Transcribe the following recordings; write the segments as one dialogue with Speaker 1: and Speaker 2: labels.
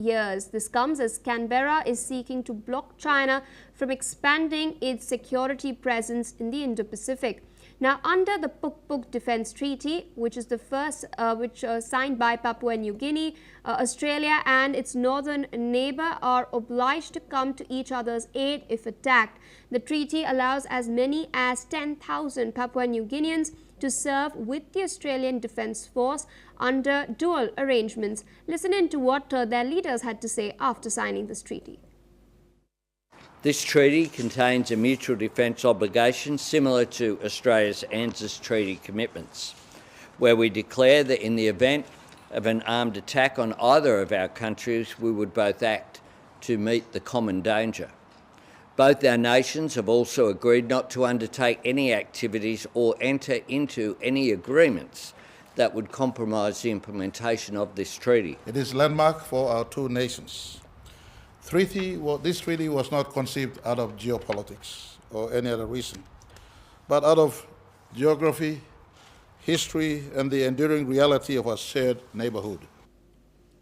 Speaker 1: years. This comes as Canberra is seeking to block China from expanding its security presence in the Indo-Pacific. Now, under the Pukpuk Defence Treaty, which is the first signed by Papua New Guinea, Australia and its northern neighbour are obliged to come to each other's aid if attacked. The treaty allows as many as 10,000 Papua New Guineans to serve with the Australian Defence Force under dual arrangements. Listen in to what their leaders had to say after signing this treaty.
Speaker 2: This treaty contains a mutual defence obligation similar to Australia's ANZUS treaty commitments, where we declare that in the event of an armed attack on either of our countries, we would both act to meet the common danger. Both our nations have also agreed not to undertake any activities or enter into any agreements that would compromise the implementation of this treaty.
Speaker 3: It is a landmark for our two nations. This treaty was not conceived out of geopolitics or any other reason, but out of geography, history, and the enduring reality of our shared neighbourhood.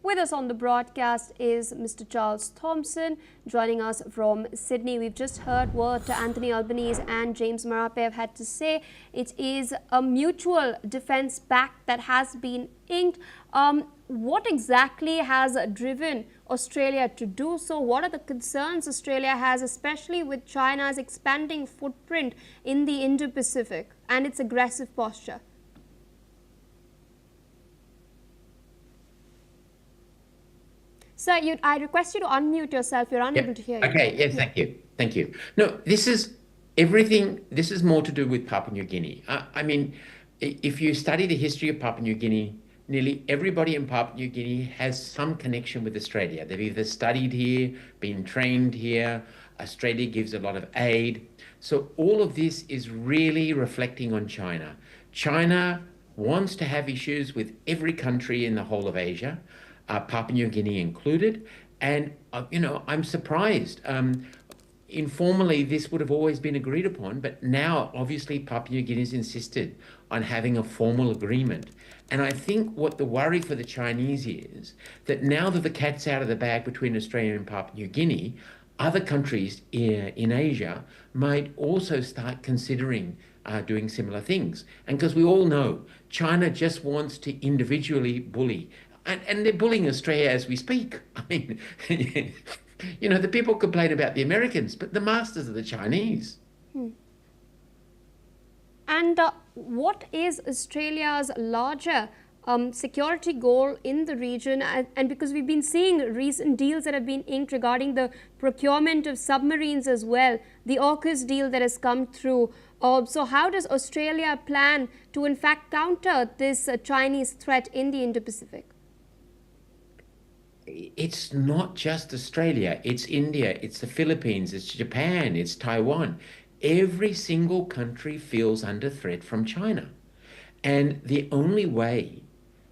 Speaker 1: With us on the broadcast is Mr. Charles Thompson, joining us from Sydney. We've just heard what Anthony Albanese and James Marape have had to say. It is a mutual defence pact that has been inked. What exactly has driven Australia to do so? What are the concerns Australia has, especially with China's expanding footprint in the Indo-Pacific and its aggressive posture? Sir, I request you to unmute yourself. You're unable to hear you.
Speaker 4: Okay, yes, thank you. Thank you. No, this is everything. This is more to do with Papua New Guinea. I mean, if you study the history of Papua New Guinea, nearly everybody in Papua New Guinea has some connection with Australia. They've either studied here, been trained here. Australia gives a lot of aid. So all of this is really reflecting on China. China wants to have issues with every country in the whole of Asia, Papua New Guinea included. And, I'm surprised. Informally, this would have always been agreed upon, but now, obviously, Papua New Guinea has insisted on having a formal agreement. And I think what the worry for the Chinese is that now that the cat's out of the bag between Australia and Papua New Guinea, other countries in Asia might also start considering doing similar things. And because we all know, China just wants to individually bully. And they're bullying Australia as we speak. I mean, the people complain about the Americans, but the masters are the Chinese.
Speaker 1: And what is Australia's larger security goal in the region? And because we've been seeing recent deals that have been inked regarding the procurement of submarines as well, the AUKUS deal that has come through. So how does Australia plan to, in fact, counter this Chinese threat in the Indo-Pacific?
Speaker 4: It's not just Australia, it's India, it's the Philippines, it's Japan, it's Taiwan. Every single country feels under threat from China. And the only way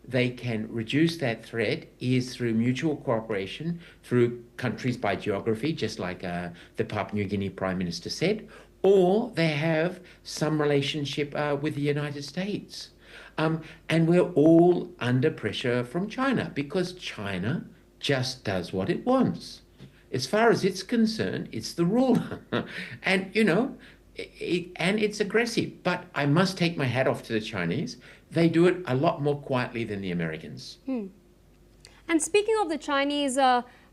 Speaker 4: they can reduce that threat is through mutual cooperation, through countries by geography, just like the Papua New Guinea Prime Minister said, or they have some relationship with the United States. And we're all under pressure from China because China just does what it wants. As far as it's concerned, it's the ruler. And, and it's aggressive. But I must take my hat off to the Chinese. They do it a lot more quietly than the Americans.
Speaker 1: And speaking of the Chinese,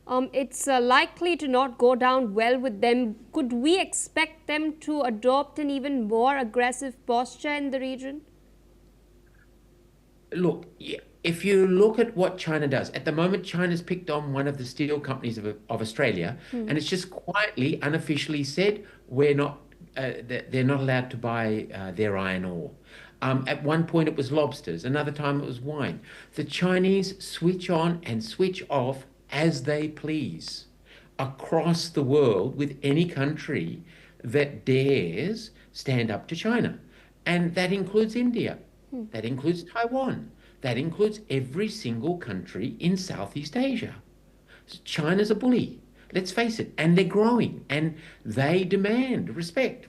Speaker 1: it's likely to not go down well with them. Could we expect them to adopt an even more aggressive posture in the region?
Speaker 4: Look, if you look at what China does, at the moment, China's picked on one of the steel companies of Australia, and it's just quietly, unofficially said, they're not allowed to buy their iron ore. At one point, it was lobsters. Another time, it was wine. The Chinese switch on and switch off as they please across the world with any country that dares stand up to China. And that includes India. That includes Taiwan. That includes every single country in Southeast Asia. China's a bully, let's face it, and they're growing, and they demand respect.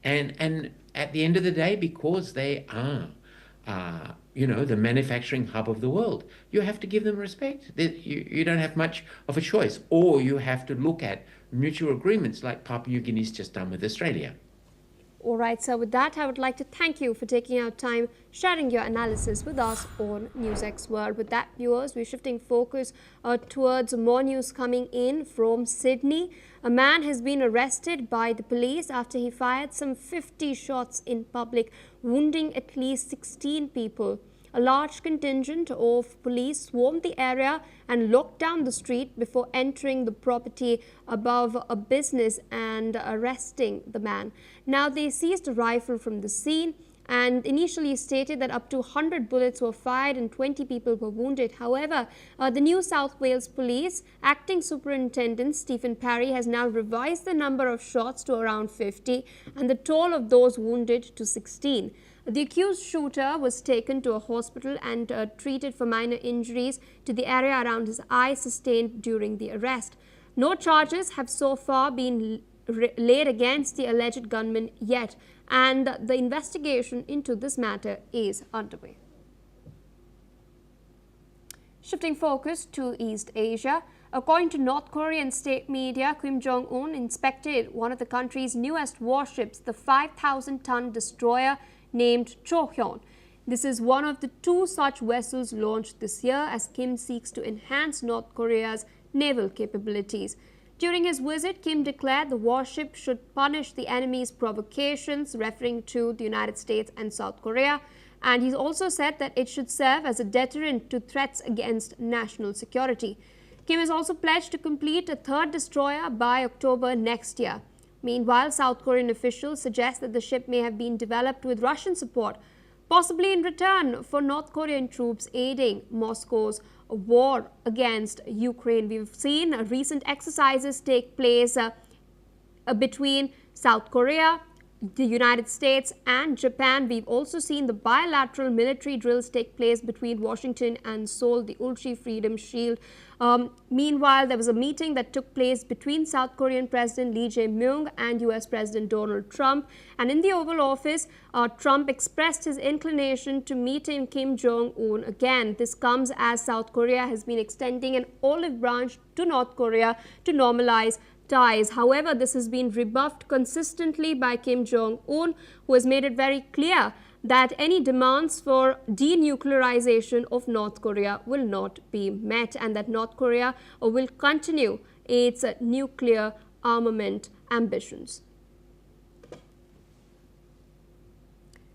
Speaker 4: And at the end of the day, because they are the manufacturing hub of the world. You have to give them respect. You don't have much of a choice, or you have to look at mutual agreements like Papua New Guinea's just done with Australia.
Speaker 1: All right, so with that, I would like to thank you for taking out time, sharing your analysis with us on NewsX World. With that, viewers, we're shifting focus towards more news coming in from Sydney. A man has been arrested by the police after he fired some 50 shots in public, wounding at least 16 people. A large contingent of police swarmed the area and locked down the street before entering the property above a business and arresting the man. Now, they seized a rifle from the scene and initially stated that up to 100 bullets were fired and 20 people were wounded. However, the New South Wales Police Acting Superintendent Stephen Parry has now revised the number of shots to around 50 and the toll of those wounded to 16. The accused shooter was taken to a hospital and treated for minor injuries to the area around his eye sustained during the arrest. No charges have so far been laid against the alleged gunman yet, and the investigation into this matter is underway. Shifting focus to East Asia, according to North Korean state media, Kim Jong-un inspected one of the country's newest warships, the 5,000-ton destroyer named Chohyun. This is one of the 2 such vessels launched this year as Kim seeks to enhance North Korea's naval capabilities. During his visit, Kim declared the warship should punish the enemy's provocations, referring to the United States and South Korea, and he also said that it should serve as a deterrent to threats against national security. Kim has also pledged to complete a 3rd destroyer by October next year. Meanwhile, South Korean officials suggest that the ship may have been developed with Russian support, possibly in return for North Korean troops aiding Moscow's war against Ukraine. We've seen recent exercises take place between South Korea, the United States and Japan. We've also seen the bilateral military drills take place between Washington and Seoul, the Ulchi Freedom Shield. Meanwhile, there was a meeting that took place between South Korean President Lee Jae-myung and US President Donald Trump. And in the Oval Office, Trump expressed his inclination to meeting Kim Jong-un again. This comes as South Korea has been extending an olive branch to North Korea to normalize ties. However, this has been rebuffed consistently by Kim Jong-un, who has made it very clear that any demands for denuclearization of North Korea will not be met and that North Korea will continue its nuclear armament ambitions.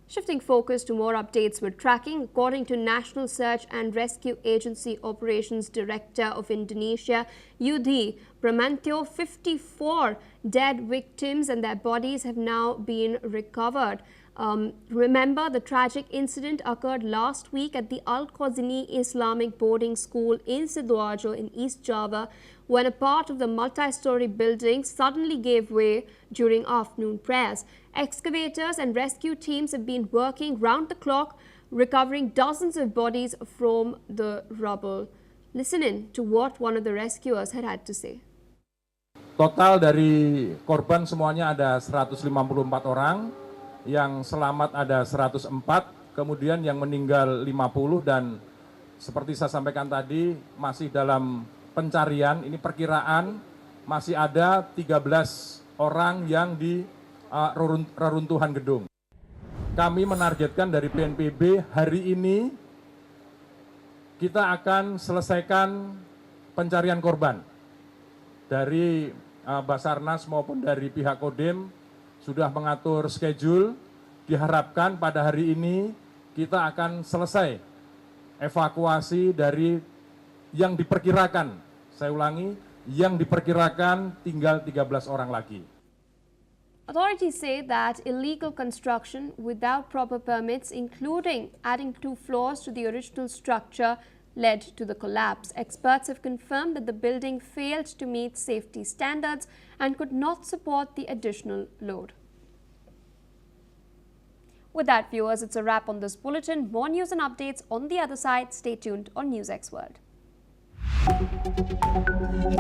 Speaker 1: Shifting focus to more updates we're tracking, according to National Search and Rescue Agency Operations Director of Indonesia, Yudi Bramantio, 54 dead victims and their bodies have now been recovered. Remember, the tragic incident occurred last week at the Al-Khwarizmi Islamic boarding school in Sidoarjo in East Java, when a part of the multi-story building suddenly gave way during afternoon prayers. Excavators and rescue teams have been working round the clock, recovering dozens of bodies from the rubble. Listen in to what one of the rescuers had to say.
Speaker 5: Total dari korban semuanya ada 154 orang, yang selamat ada 104, kemudian yang meninggal 50, dan seperti saya sampaikan tadi masih dalam pencarian. Ini perkiraan masih ada 13 orang yang di reruntuhan gedung. Kami menargetkan dari BNPB hari ini kita akan selesaikan pencarian korban. Dari Basarnas maupun dari pihak Kodim sudah mengatur schedule. Diharapkan pada hari ini kita akan selesai evakuasi dari yang diperkirakan, saya ulangi, yang diperkirakan tinggal 13 orang lagi.
Speaker 1: Authorities say that illegal construction without proper permits, including adding 2 floors to the original structure, led to the collapse. Experts have confirmed that the building failed to meet safety standards and could not support the additional load. With that, viewers, it's a wrap on this bulletin. More news and updates on the other side. Stay tuned on NewsX World.